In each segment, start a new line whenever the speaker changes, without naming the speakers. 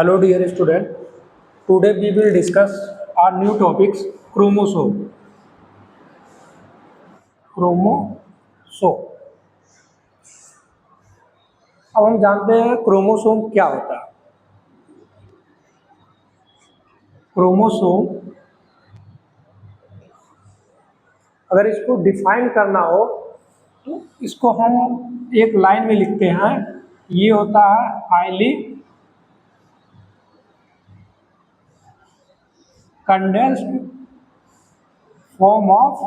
Hello dear student, today we will discuss our new topics chromosome. Chromosome. अब हम जानते हैं क्रोमोसोम क्या होता है। क्रोमोसोम अगर इसको डिफाइन करना हो तो इसको हम एक लाइन में लिखते हैं। ये होता है highly condensed form of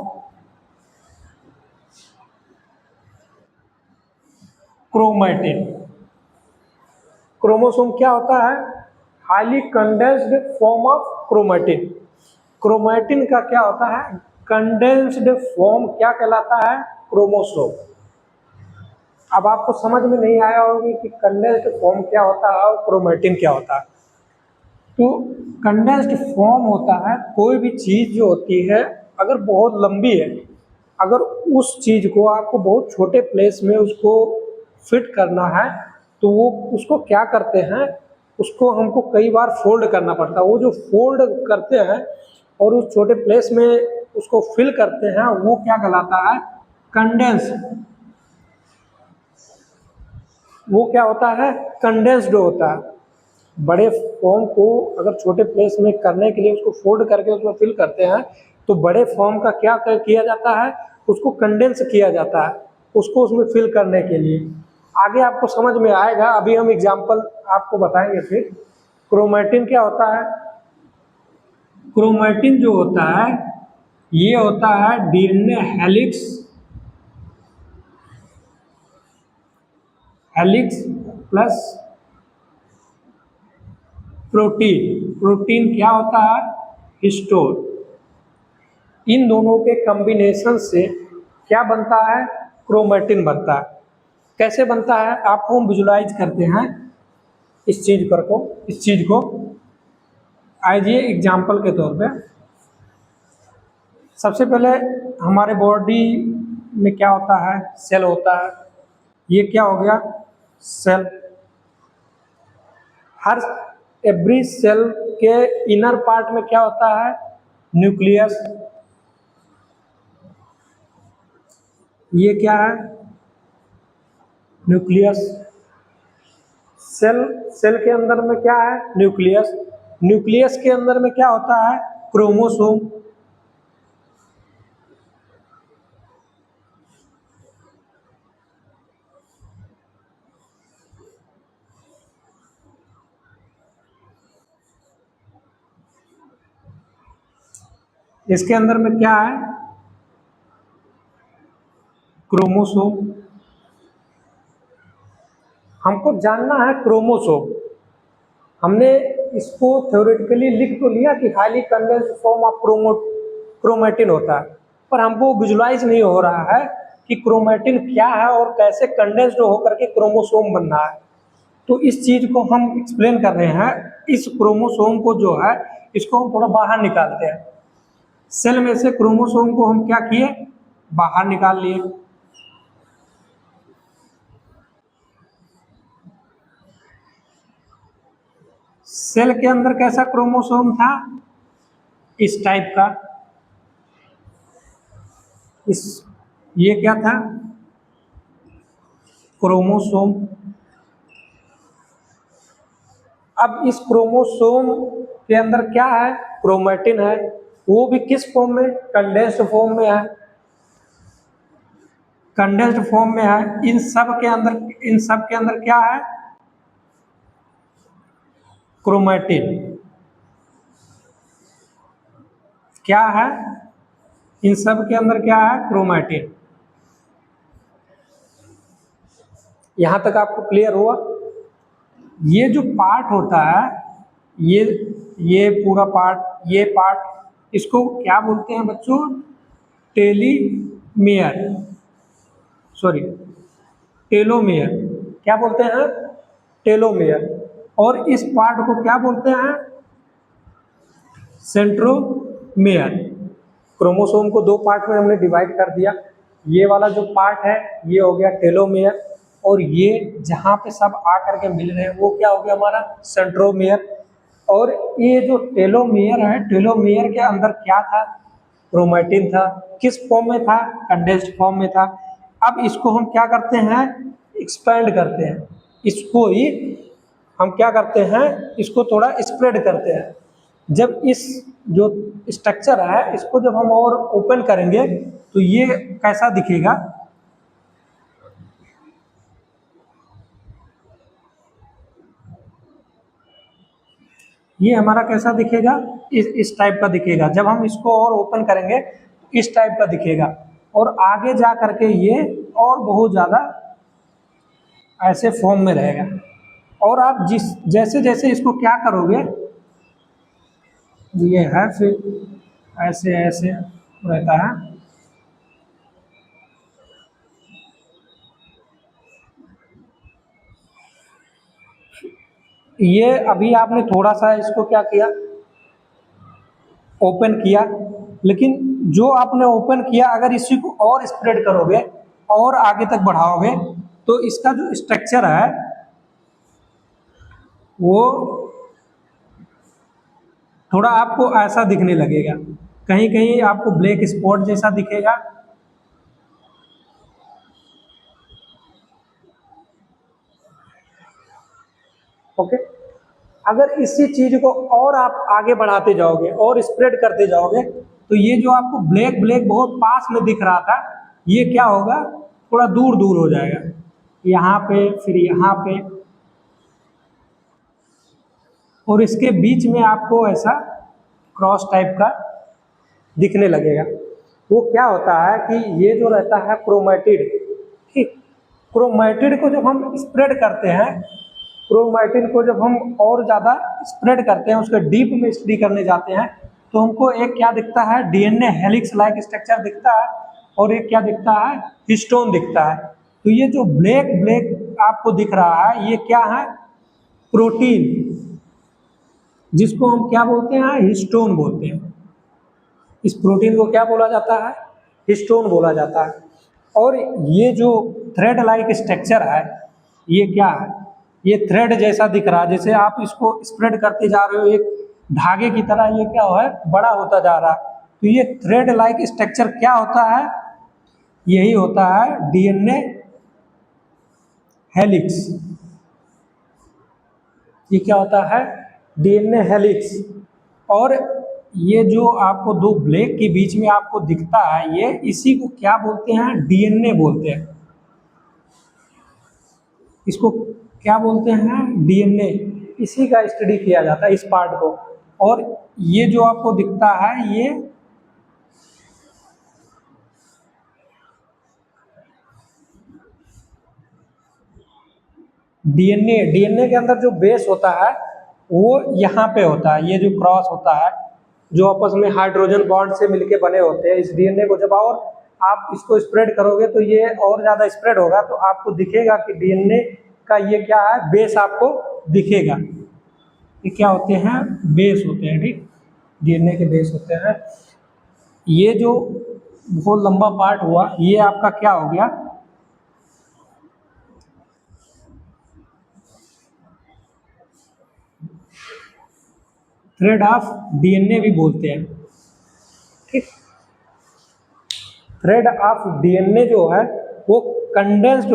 chromatin. Chromosome क्या होता है? Highly condensed form of chromatin. Chromatin का क्या होता है? कंडेंस्ड फॉर्म क्या कहलाता है? क्रोमोसोम। अब आपको समझ में नहीं आया होगा कि कंडेंस्ड फॉर्म क्या होता है और क्रोमैटिन क्या होता है। तो कंडेंस्ड फॉर्म होता है कोई भी चीज जो होती है अगर बहुत लंबी है, अगर उस चीज को आपको बहुत छोटे प्लेस में उसको फिट करना है तो वो उसको क्या करते हैं, उसको हमको कई बार फोल्ड करना पड़ता है। वो जो फोल्ड करते हैं और उस छोटे प्लेस में उसको फिल करते हैं वो क्या कहलाता है? कंडेंस। वो क्या होता है? कंडेंस्ड होता है। बड़े फॉर्म को अगर छोटे प्लेस में करने के लिए उसको फोल्ड करके उसमें फिल करते हैं तो बड़े फॉर्म का क्या किया जाता है? उसको कंडेंस किया जाता है उसको उसमें फिल करने के लिए। आगे आपको समझ में आएगा, अभी हम एग्जांपल आपको बताएंगे। फिर क्रोमैटिन क्या होता है? क्रोमैटिन जो होता है ये होता है DNA helix plus protein. Protein क्या होता है? हिस्टोन। इन दोनों के कॉम्बिनेशन से क्या बनता है? क्रोमैटिन बनता है। कैसे बनता है आपको हम विजुलाइज करते हैं इस चीज को आइए एग्जाम्पल के तौर पे। सबसे पहले हमारे बॉडी में क्या होता है? सेल होता है। ये क्या हो गया? सेल। हर एवरी सेल के इनर पार्ट में क्या होता है? न्यूक्लियस। ये क्या है? न्यूक्लियस। सेल के अंदर में क्या है? न्यूक्लियस। न्यूक्लियस के अंदर में क्या होता है? क्रोमोसोम। इसके अंदर में क्या है? क्रोमोसोम। हमको जानना है क्रोमोसोम। हमने इसको थ्योरेटिकली लिख तो लिया कि highly condensed form of chromatin होता है, पर हमको विजुलाइज नहीं हो रहा है कि क्रोमैटिन क्या है और कैसे कंडेंस्ड होकर के क्रोमोसोम बन रहा है। तो इस चीज को हम एक्सप्लेन कर रहे हैं। इस क्रोमोसोम को जो है इसको हम थोड़ा बाहर निकालते हैं। सेल में से क्रोमोसोम को हम क्या किए? बाहर निकाल लिए। सेल के अंदर कैसा क्रोमोसोम था? इस टाइप का। इस ये क्या था? क्रोमोसोम। अब इस क्रोमोसोम के अंदर क्या है? क्रोमैटिन है। वो भी किस फॉर्म में? कंडेंस्ड फॉर्म में है। कंडेंस्ड फॉर्म में है। इन सब के अंदर क्या है? क्रोमैटिन। क्या है? इन सब के अंदर क्या है? क्रोमैटिन। यहां तक आपको क्लियर हुआ? ये जो पार्ट होता है, ये पूरा पार्ट, ये पार्ट, इसको क्या बोलते हैं बच्चों? टेलीमियर, सॉरी टेलोमियर। क्या बोलते हैं? टेलोमियर। और इस पार्ट को क्या बोलते हैं? सेंट्रोमियर। क्रोमोसोम को दो पार्ट में हमने डिवाइड कर दिया। ये वाला जो पार्ट है ये हो गया टेलोमियर और ये जहाँ पे सब आ करके मिल रहे हैं वो क्या हो गया हमारा सेंट्रोमियर। और ये जो टेलोमियर है, टेलोमियर के अंदर क्या था, क्रोमैटिन था। किस फॉर्म में था, कंडेंस्ड फॉर्म में था। अब इसको हम क्या करते हैं, एक्सपेंड करते हैं, इसको ही हम क्या करते हैं, इसको थोड़ा स्प्रेड करते हैं। जब इस जो स्ट्रक्चर है इसको जब हम और ओपन करेंगे तो ये कैसा दिखेगा, ये हमारा कैसा दिखेगा, इस टाइप का दिखेगा। जब हम इसको और ओपन करेंगे तो इस टाइप का दिखेगा, और आगे जा करके ये और बहुत ज़्यादा ऐसे फॉर्म में रहेगा। और आप जैसे जैसे इसको क्या करोगे, ये है फिर ऐसे ऐसे रहता है। ये अभी आपने थोड़ा सा इसको क्या किया, ओपन किया, लेकिन जो आपने ओपन किया अगर इसी को और स्प्रेड करोगे और आगे तक बढ़ाओगे तो इसका जो स्ट्रक्चर है वो थोड़ा आपको ऐसा दिखने लगेगा, कहीं कहीं आपको ब्लैक स्पॉट जैसा दिखेगा। ओके, अगर इसी चीज को और आप आगे बढ़ाते जाओगे और स्प्रेड करते जाओगे तो ये जो आपको ब्लैक ब्लैक बहुत पास में दिख रहा था ये क्या होगा, थोड़ा दूर दूर हो जाएगा, यहाँ पे फिर यहाँ पे, और इसके बीच में आपको ऐसा क्रॉस टाइप का दिखने लगेगा। वो क्या होता है कि ये जो रहता है क्रोमैटिड, ठीक, क्रोमैटिड को जब हम स्प्रेड करते हैं, क्रोमैटिन को जब हम और ज़्यादा स्प्रेड करते हैं, उसके डीप में स्टडी करने जाते हैं तो हमको एक क्या दिखता है, डीएनए हेलिक्स लाइक स्ट्रक्चर दिखता है, और एक क्या दिखता है, हिस्टोन दिखता है। तो ये जो ब्लैक ब्लैक आपको दिख रहा है ये क्या है, प्रोटीन, जिसको हम क्या बोलते हैं, हिस्टोन बोलते हैं। इस प्रोटीन को क्या बोला जाता है, हिस्टोन बोला जाता है। और ये जो थ्रेड लाइक स्ट्रक्चर है ये क्या है, ये थ्रेड जैसा दिख रहा है, जैसे आप इसको स्प्रेड करते जा रहे हो एक धागे की तरह, ये क्या है, बड़ा होता जा रहा है। तो ये थ्रेड लाइक स्ट्रक्चर क्या होता है, यही होता है डीएनए हेलिक्स। ये क्या होता है, डीएनए हेलिक्स। और ये जो आपको दो ब्लैक के बीच में आपको दिखता है ये, इसी को क्या बोलते हैं, डीएनए बोलते हैं। इसको क्या बोलते हैं, डीएनए। इसी का स्टडी किया जाता है इस पार्ट को। और ये जो आपको दिखता है ये डीएनए, डीएनए के अंदर जो बेस होता है वो यहाँ पे होता है, ये जो क्रॉस होता है जो आपस में हाइड्रोजन बॉन्ड से मिलके बने होते हैं, इस डीएनए को जब और आप इसको स्प्रेड करोगे तो ये और ज़्यादा स्प्रेड होगा, तो आपको दिखेगा कि डीएनए का ये क्या है, बेस आपको दिखेगा। ये क्या होते हैं, बेस होते हैं, ठीक, डीएनए के बेस होते हैं। ये जो बहुत लंबा पार्ट हुआ ये आपका क्या हो गया, थ्रेड ऑफ डीएनए भी बोलते हैं, ठीक। थ्रेड ऑफ डीएनए जो है वो कंडेंस्ड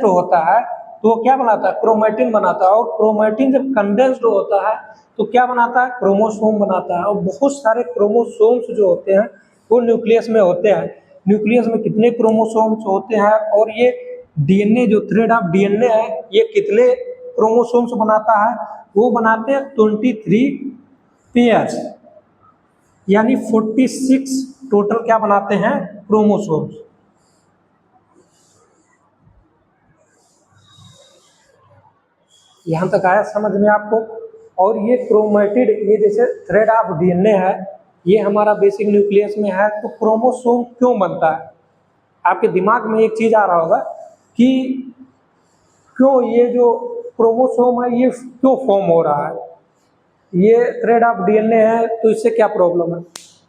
होता है तो क्या बनाता है, क्रोमैटिन बनाता है। और क्रोमैटिन जब कंडेंस्ड होता है तो क्या बनाता है, क्रोमोसोम बनाता है। और बहुत सारे क्रोमोसोम्स जो होते हैं वो न्यूक्लियस में होते हैं। न्यूक्लियस में कितने क्रोमोसोम्स होते हैं, और ये डीएनए जो थ्रेड ऑफ डीएनए है ये कितने क्रोमोसोम्स बनाता है, वो बनाते हैं 23 पेयर्स, यानी 46 टोटल क्या बनाते हैं, क्रोमोसोम्स। यहाँ तक आया समझ में आपको। और ये क्रोमैटिड, ये जैसे थ्रेड ऑफ डीएनए है ये हमारा बेसिक न्यूक्लियस में है, तो क्रोमोसोम क्यों बनता है, आपके दिमाग में एक चीज आ रहा होगा कि क्यों ये जो क्रोमोसोम है ये क्यों फॉर्म हो रहा है, ये थ्रेड ऑफ डीएनए है तो इससे क्या प्रॉब्लम है।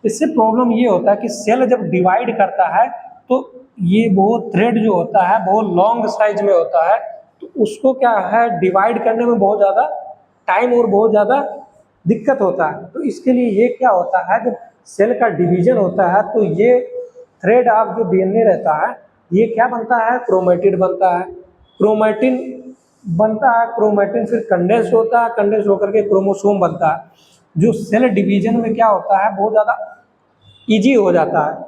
इससे प्रॉब्लम ये होता है कि सेल जब डिवाइड करता है तो ये वो थ्रेड जो होता है बहुत लॉन्ग साइज में होता है, तो उसको क्या है डिवाइड करने में बहुत ज़्यादा टाइम और बहुत ज़्यादा दिक्कत होता है। तो इसके लिए ये क्या होता है, जब सेल का डिवीजन होता है तो ये थ्रेड ऑफ जो डीएनए रहता है ये क्या बनता है, क्रोमेटिड बनता है। क्रोमेटिन बनता है, क्रोमेटिन फिर कंडेंस होता है, कंडेंस होकर के क्रोमोसोम बनता है। जो सेल डिवीजन में क्या होता है बहुत ज़्यादा इजी हो जाता है।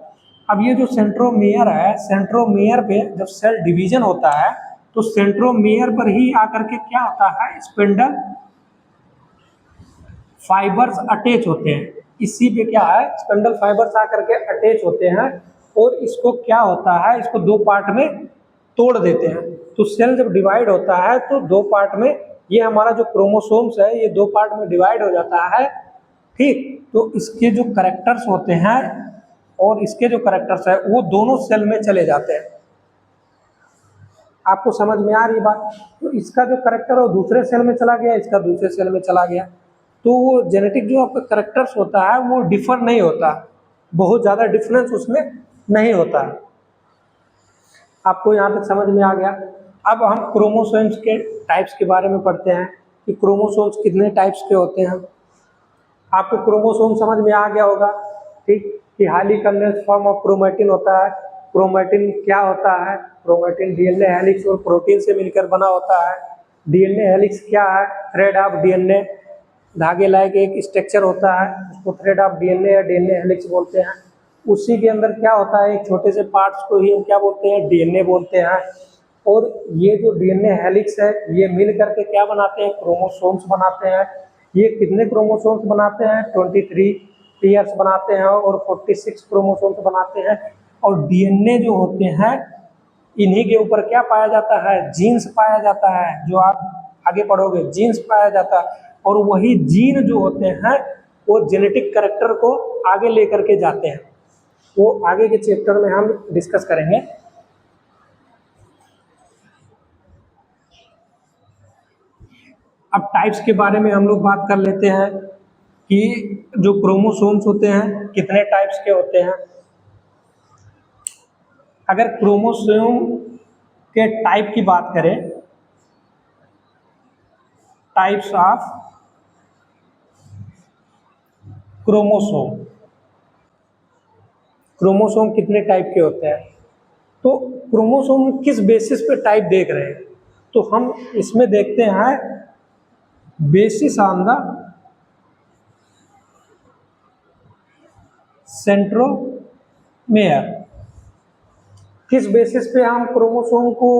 अब ये जो सेंट्रोमियर है, सेंट्रोमियर पे जब सेल डिवीजन होता है तो सेंट्रोमियर पर ही आकर के क्या होता है, स्पिंडल फाइबर्स अटैच होते हैं। इसी पे क्या है, स्पिंडल फाइबर्स आकर के अटैच होते हैं और इसको क्या होता है, इसको दो पार्ट में तोड़ देते हैं। तो सेल जब डिवाइड होता है तो दो पार्ट में, ये हमारा जो क्रोमोसोम्स है ये दो पार्ट में डिवाइड हो जाता है, ठीक। तो इसके जो करेक्टर्स होते हैं और इसके जो करेक्टर्स है वो दोनों सेल में चले जाते हैं। आपको समझ में आ रही बात? तो इसका जो करेक्टर है वो दूसरे सेल में चला गया, इसका दूसरे सेल में चला गया। तो वो जेनेटिक जो आपका करेक्टर्स होता है वो डिफर नहीं होता, बहुत ज़्यादा डिफरेंस उसमें नहीं होता। आपको यहाँ तक समझ में आ गया। अब हम क्रोमोसोम्स के टाइप्स के बारे में पढ़ते हैं कि क्रोमोसोम्स कितने टाइप्स के होते हैं। आपको क्रोमोसोम समझ में आ गया होगा, ठीक, कि highly condensed form of chromatin होता है। क्रोमैटिन क्या होता है, क्रोमैटिन डीएनए हेलिक्स और प्रोटीन से मिलकर बना होता है। डीएनए हेलिक्स क्या है, थ्रेड ऑफ डीएनए, धागे लायक एक स्ट्रक्चर होता है, उसको थ्रेड ऑफ डीएनए या डीएनए हेलिक्स बोलते हैं। उसी के अंदर क्या होता है, एक छोटे से पार्ट्स को ही हम क्या बोलते हैं, डीएनए बोलते हैं। और ये जो डीएनए हेलिक्स है ये मिल करके क्या बनाते हैं, क्रोमोसोम्स बनाते हैं। ये कितने क्रोमोसोम्स बनाते हैं, 23 पेयर्स बनाते हैं और 46 क्रोमोसोम्स बनाते हैं। और डीएनए जो होते हैं इन्हीं के ऊपर क्या पाया जाता है, जीन्स पाया जाता है। जो आप आगे पढ़ोगे जीन्स पाया जाता है, और वही जीन जो होते हैं वो जेनेटिक कैरेक्टर को आगे लेकर के जाते हैं। वो आगे के चैप्टर में हम डिस्कस करेंगे। अब टाइप्स के बारे में हम लोग बात कर लेते हैं कि जो क्रोमोसोम्स होते हैं कितने टाइप्स के होते हैं। अगर क्रोमोसोम के टाइप की बात करें, टाइप्स ऑफ क्रोमोसोम, क्रोमोसोम कितने टाइप के होते हैं, तो क्रोमोसोम किस बेसिस पे टाइप देख रहे हैं, तो हम इसमें देखते हैं बेसिस ऑन द सेंट्रोमेयर। किस बेसिस पे हम क्रोमोसोम को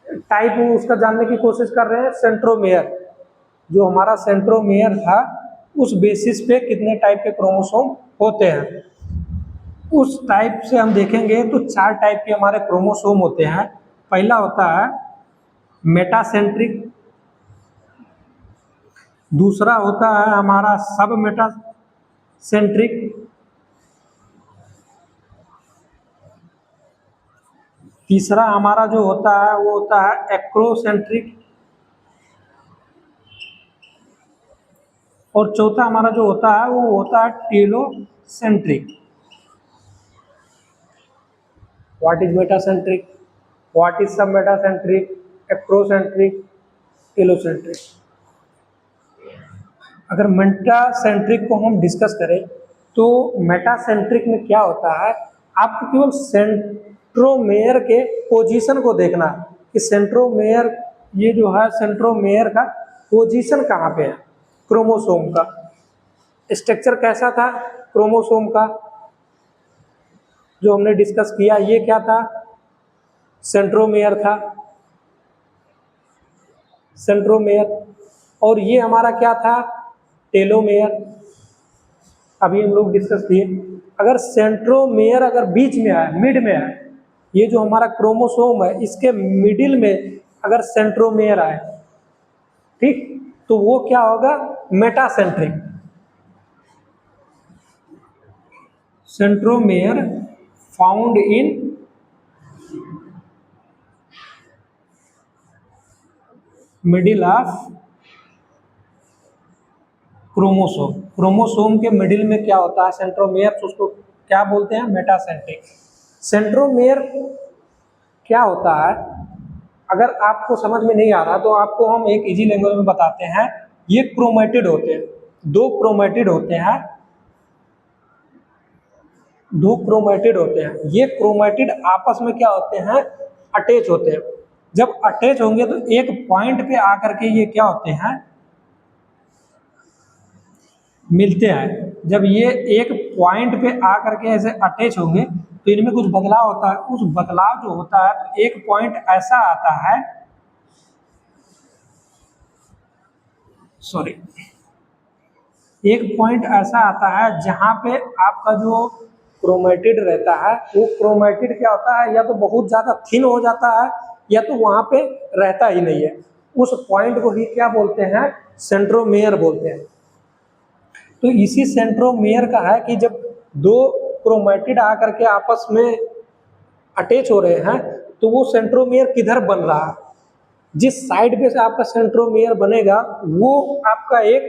टाइप उसका जानने की कोशिश कर रहे हैं, सेंट्रोमेयर। जो हमारा सेंट्रोमेयर था उस बेसिस पे कितने टाइप के क्रोमोसोम होते हैं, उस टाइप से हम देखेंगे। तो 4 टाइप के हमारे क्रोमोसोम होते हैं। पहला होता है मेटासेंट्रिक, दूसरा होता है हमारा सब मेटासेंट्रिक, तीसरा हमारा जो होता है वो होता है एक्रोसेंट्रिक, और चौथा हमारा जो होता है वो होता है telocentric. What is metacentric, what is सब मेटासेंट्रिक, एक्रोसेंट्रिक, टेलोसेंट्रिक। अगर मेटासेंट्रिक को हम डिस्कस करें तो मेटासेंट्रिक में क्या होता है, आपको केवल सेंट्रोमेयर के पोजीशन को देखना कि सेंट्रोमेयर, ये जो है सेंट्रोमेयर का पोजीशन कहाँ पे है, क्रोमोसोम का स्ट्रक्चर कैसा था, क्रोमोसोम का जो हमने डिस्कस किया ये क्या था, सेंट्रोमेयर था, सेंट्रोमेयर। और ये हमारा क्या था, टेलोमेयर। अभी हम लोग डिस्कस किए। अगर सेंट्रोमेयर अगर बीच में है, मिड में है, ये जो हमारा क्रोमोसोम है इसके मिडिल में अगर सेंट्रोमेयर आए, ठीक, तो वो क्या होगा, metacentric. Centromere found in middle of chromosome. Chromosome के मिडिल में क्या होता है, सेंट्रोमेयर, उसको क्या बोलते हैं, मेटासेंट्रिक। सेंट्रोमेयर क्या होता है, अगर आपको समझ में नहीं आ रहा तो आपको हम एक इजी लैंग्वेज में बताते हैं। ये क्रोमेटिड होते हैं, दो क्रोमेटिड होते हैं, दो क्रोमेटिड होते हैं। ये क्रोमेटिड आपस में क्या होते हैं, अटैच होते हैं। जब अटैच होंगे तो एक पॉइंट पे आकर के ये क्या होते हैं, मिलते हैं। जब ये एक पॉइंट पे आकर के ऐसे अटैच होंगे तो इनमें कुछ बदलाव होता है। उस बदलाव जो होता है तो एक पॉइंट ऐसा आता है, सॉरी, एक पॉइंट ऐसा आता है जहां पे आपका जो क्रोमेटिड रहता है वो क्रोमेटिड क्या होता है, या तो बहुत ज़्यादा थिन हो जाता है या तो वहां पे रहता ही नहीं है। उस पॉइंट को ही क्या बोलते हैं, सेंट्रोमेयर बोलते हैं। तो इसी सेंट्रोमेयर का है कि जब दो क्रोमेटिड आकर के आपस में अटैच हो रहे हैं तो वो सेंट्रोमेयर किधर बन रहा है, जिस साइड पे से आपका सेंट्रोमेयर बनेगा वो आपका एक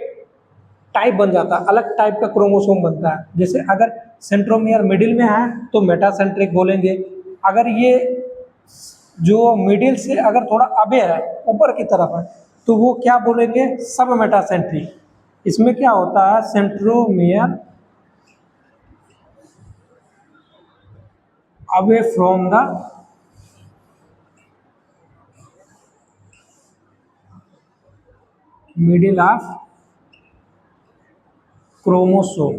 टाइप बन जाता है, अलग टाइप का क्रोमोसोम बनता है। जैसे अगर सेंट्रोमियर मिडिल में है तो मेटासेंट्रिक बोलेंगे। अगर ये जो मिडिल से अगर थोड़ा अबे है, ऊपर की तरफ है, तो वो क्या बोलेंगे, सब मेटासेंट्रिक। इसमें क्या होता है, centromere away from the middle of chromosome.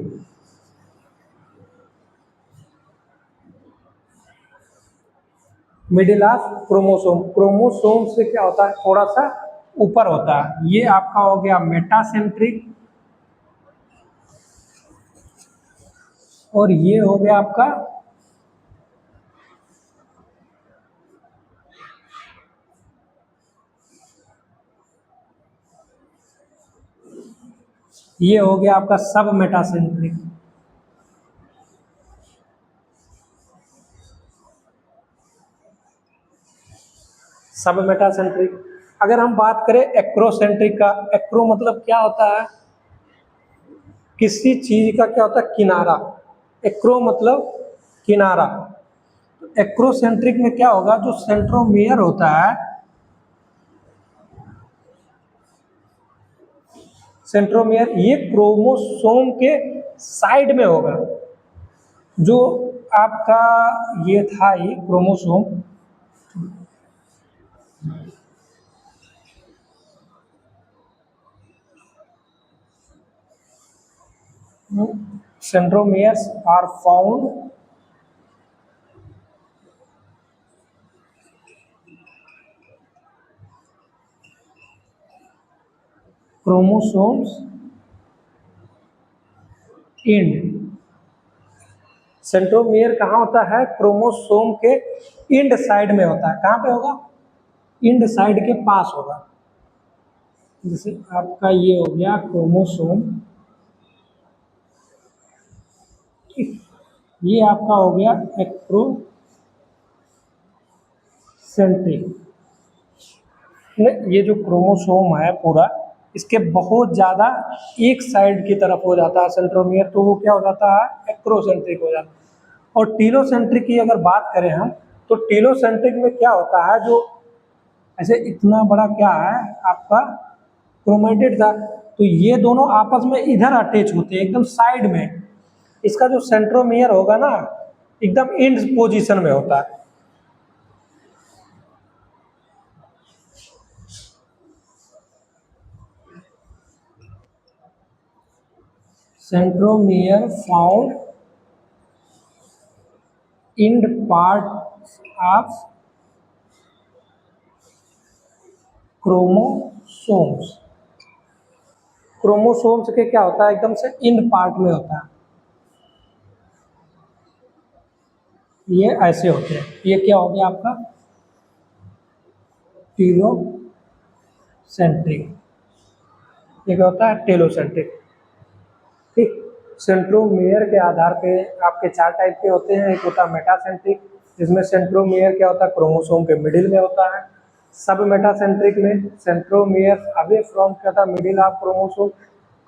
Middle of chromosome, chromosome से क्या होता है, थोड़ा सा ऊपर होता है। ये आपका हो गया मेटासेंट्रिक और ये हो गया आपका ये हो गया आपका सब मेटासेंट्रिक। सब मेटासेंट्रिक। अगर हम बात करें एक्रोसेंट्रिक का, एक्रो मतलब क्या होता है, किसी चीज का क्या होता है, किनारा। एक्रो मतलब किनारा। तो एक्रोसेंट्रिक में क्या होगा, जो सेंट्रोमियर होता है, सेंट्रोमियर ये क्रोमोसोम के साइड में होगा। जो आपका ये था, ये chromosome, centromeres are found chromosomes end। Centromere कहाँ होता है, क्रोमोसोम के इंड साइड में होता है। कहाँ पे होगा, इंड साइड के पास होगा। जैसे आपका ये हो गया क्रोमोसोम, ये आपका हो गया एक्रोसेंट्रिक। ये जो क्रोमोसोम है पूरा, इसके बहुत ज़्यादा एक साइड की तरफ हो जाता है सेंट्रोमियर, तो वो क्या हो जाता है, एक्रोसेंट्रिक हो जाता है। और टीलोसेंट्रिक की अगर बात करें हम, तो टीलोसेंट्रिक में क्या होता है, जो ऐसे इतना बड़ा क्या है आपका क्रोमेटिड था, तो ये दोनों आपस में इधर अटैच होते हैं एकदम साइड में। इसका जो सेंट्रोमियर होगा ना, एकदम इंड पोजीशन में होता है। Centromere found end part of chromosomes. Chromosomes के क्या होता है, एकदम से इंड पार्ट में होता है। ये ऐसे होते हैं। ये क्या हो गया आपका टीलोसेंट्रिक, ये क्या होता है, टेलोसेंट्रिक। ठीक, सेंट्रोमियर के आधार पे आपके चार टाइप के होते हैं। एक होता है मेटासेंट्रिक, जिसमें सेंट्रोमियर क्या होता है, क्रोमोसोम के मिडिल में होता है। सब मेटासेंट्रिक में सेंट्रोमियर अवे फ्रॉम क्या था, मिडिल ऑफ क्रोमोसोम,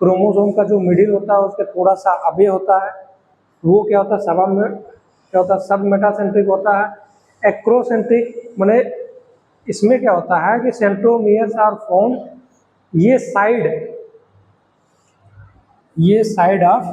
क्रोमोसोम का जो मिडिल होता है उसके थोड़ा सा अवे होता है। वो क्या होता है, सब मेटासेंट्रिक होता है। एक्रोसेंट्रिक माने इसमें क्या होता है कि सेंट्रोमियर्स आर फॉर्म, ये साइड ऑफ